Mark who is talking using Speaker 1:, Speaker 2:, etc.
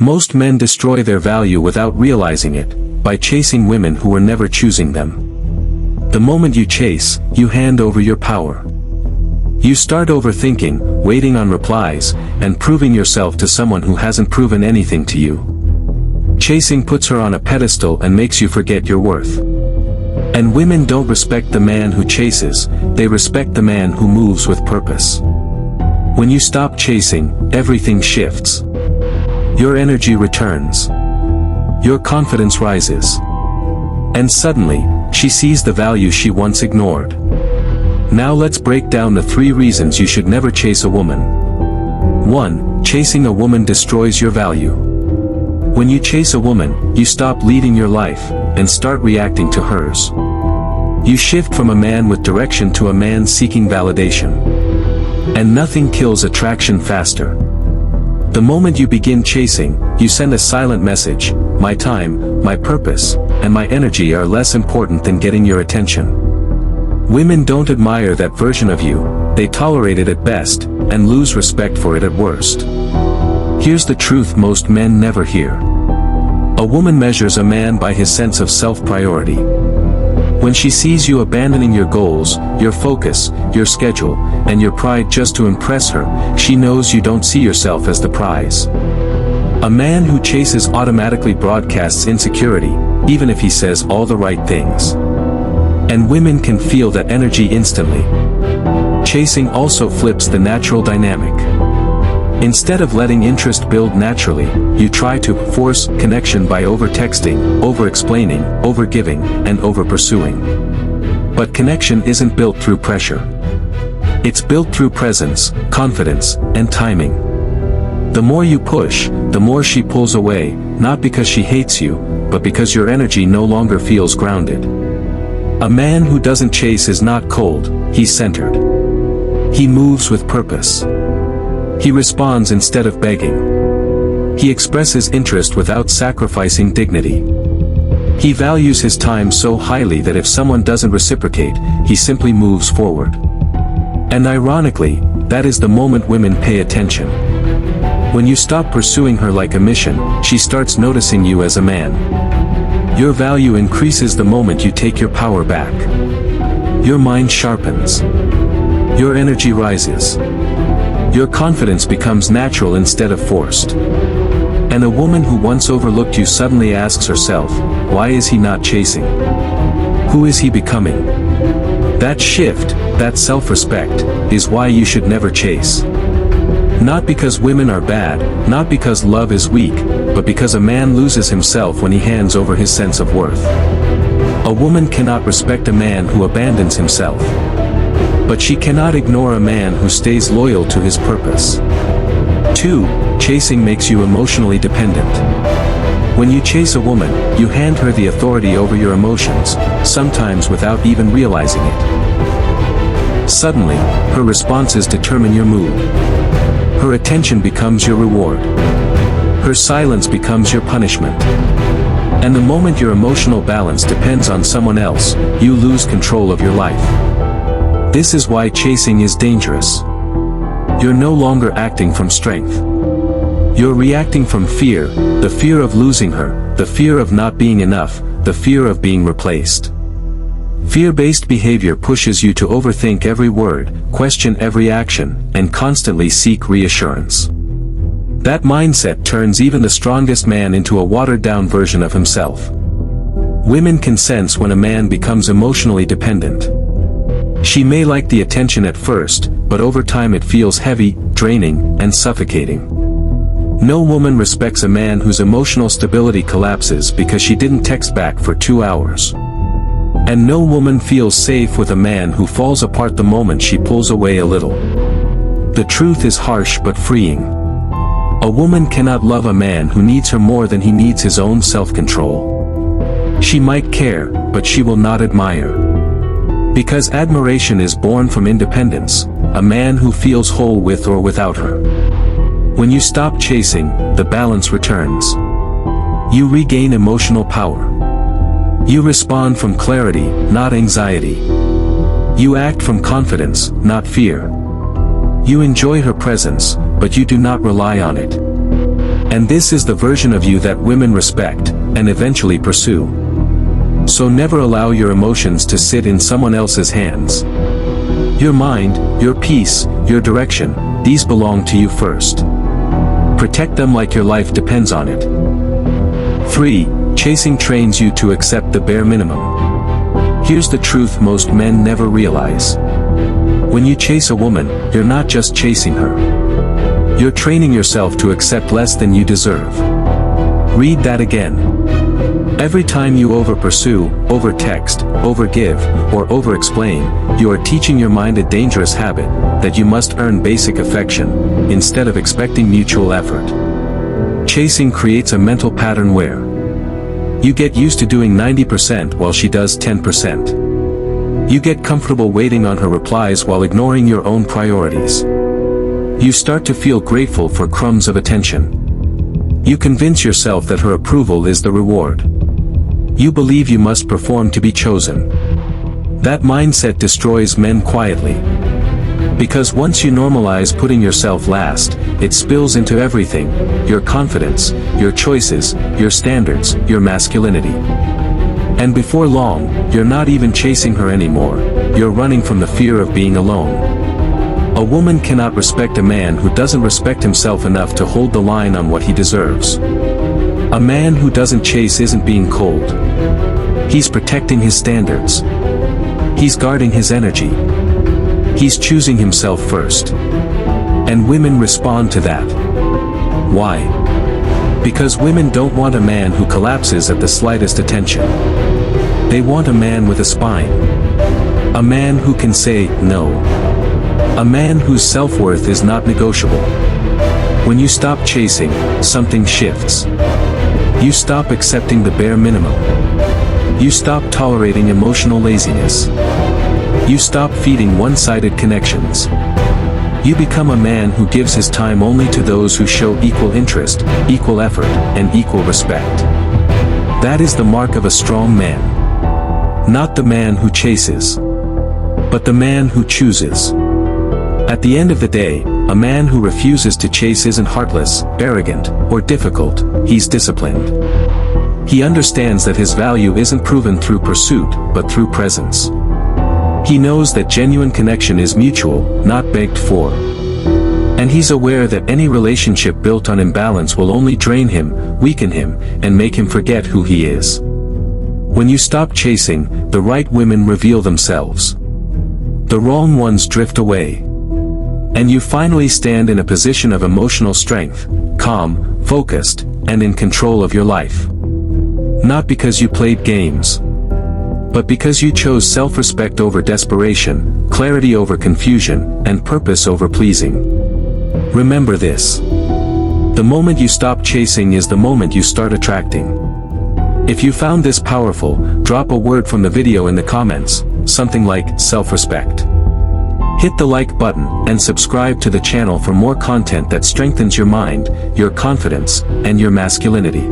Speaker 1: Most men destroy their value without realizing it, by chasing women who were never choosing them. The moment you chase, you hand over your power. You start overthinking, waiting on replies, and proving yourself to someone who hasn't proven anything to you. Chasing puts her on a pedestal and makes you forget your worth. And women don't respect the man who chases, they respect the man who moves with purpose. When you stop chasing, everything shifts. Your energy returns. Your confidence rises. And suddenly, she sees the value she once ignored. Now let's break down the 3 reasons you should never chase a woman. 1. Chasing a woman destroys your value. When you chase a woman, you stop leading your life, and start reacting to hers. You shift from a man with direction to a man seeking validation. And nothing kills attraction faster. The moment you begin chasing, you send a silent message: my time, my purpose, and my energy are less important than getting your attention. Women don't admire that version of you, they tolerate it at best, and lose respect for it at worst. Here's the truth most men never hear. A woman measures a man by his sense of self-priority. When she sees you abandoning your goals, your focus, your schedule, and your pride just to impress her, she knows you don't see yourself as the prize. A man who chases automatically broadcasts insecurity, even if he says all the right things. And women can feel that energy instantly. Chasing also flips the natural dynamic. Instead of letting interest build naturally, you try to force connection by over-texting, over-explaining, over-giving, and over-pursuing. But connection isn't built through pressure. It's built through presence, confidence, and timing. The more you push, the more she pulls away, not because she hates you, but because your energy no longer feels grounded. A man who doesn't chase is not cold, he's centered. He moves with purpose. He responds instead of begging. He expresses interest without sacrificing dignity. He values his time so highly that if someone doesn't reciprocate, he simply moves forward. And ironically, that is the moment women pay attention. When you stop pursuing her like a mission, she starts noticing you as a man. Your value increases the moment you take your power back. Your mind sharpens. Your energy rises. Your confidence becomes natural instead of forced. And a woman who once overlooked you suddenly asks herself, why is he not chasing? Who is he becoming? That shift, that self-respect, is why you should never chase. Not because women are bad, not because love is weak, but because a man loses himself when he hands over his sense of worth. A woman cannot respect a man who abandons himself. But she cannot ignore a man who stays loyal to his purpose. 2. Chasing makes you emotionally dependent. When you chase a woman, you hand her the authority over your emotions, sometimes without even realizing it. Suddenly, her responses determine your mood. Her attention becomes your reward. Her silence becomes your punishment. And the moment your emotional balance depends on someone else, you lose control of your life. This is why chasing is dangerous. You're no longer acting from strength. You're reacting from fear, the fear of losing her, the fear of not being enough, the fear of being replaced. Fear-based behavior pushes you to overthink every word, question every action, and constantly seek reassurance. That mindset turns even the strongest man into a watered-down version of himself. Women can sense when a man becomes emotionally dependent. She may like the attention at first, but over time it feels heavy, draining, and suffocating. No woman respects a man whose emotional stability collapses because she didn't text back for 2 hours. And no woman feels safe with a man who falls apart the moment she pulls away a little. The truth is harsh but freeing. A woman cannot love a man who needs her more than he needs his own self-control. She might care, but she will not admire. Because admiration is born from independence, a man who feels whole with or without her. When you stop chasing, the balance returns. You regain emotional power. You respond from clarity, not anxiety. You act from confidence, not fear. You enjoy her presence, but you do not rely on it. And this is the version of you that women respect, and eventually pursue. So never allow your emotions to sit in someone else's hands. Your mind, your peace, your direction, these belong to you first. Protect them like your life depends on it. 3. Chasing trains you to accept the bare minimum. Here's the truth most men never realize. When you chase a woman, you're not just chasing her. You're training yourself to accept less than you deserve. Read that again. Every time you over-pursue, over-text, over-give, or over-explain, you are teaching your mind a dangerous habit, that you must earn basic affection, instead of expecting mutual effort. Chasing creates a mental pattern where you get used to doing 90% while she does 10%. You get comfortable waiting on her replies while ignoring your own priorities. You start to feel grateful for crumbs of attention. You convince yourself that her approval is the reward. You believe you must perform to be chosen. That mindset destroys men quietly. Because once you normalize putting yourself last, it spills into everything: your confidence, your choices, your standards, your masculinity. And before long, you're not even chasing her anymore, you're running from the fear of being alone. A woman cannot respect a man who doesn't respect himself enough to hold the line on what he deserves. A man who doesn't chase isn't being cold. He's protecting his standards. He's guarding his energy. He's choosing himself first. And women respond to that. Why? Because women don't want a man who collapses at the slightest attention. They want a man with a spine. A man who can say no. A man whose self-worth is not negotiable. When you stop chasing, something shifts. You stop accepting the bare minimum. You stop tolerating emotional laziness. You stop feeding one-sided connections. You become a man who gives his time only to those who show equal interest, equal effort, and equal respect. That is the mark of a strong man. Not the man who chases, but the man who chooses. At the end of the day, a man who refuses to chase isn't heartless, arrogant, or difficult, he's disciplined. He understands that his value isn't proven through pursuit, but through presence. He knows that genuine connection is mutual, not begged for. And he's aware that any relationship built on imbalance will only drain him, weaken him, and make him forget who he is. When you stop chasing, the right women reveal themselves. The wrong ones drift away. And you finally stand in a position of emotional strength, calm, focused, and in control of your life. Not because you played games, but because you chose self-respect over desperation, clarity over confusion, and purpose over pleasing. Remember this. The moment you stop chasing is the moment you start attracting. If you found this powerful, drop a word from the video in the comments, something like self-respect. Hit the like button and subscribe to the channel for more content that strengthens your mind, your confidence, and your masculinity.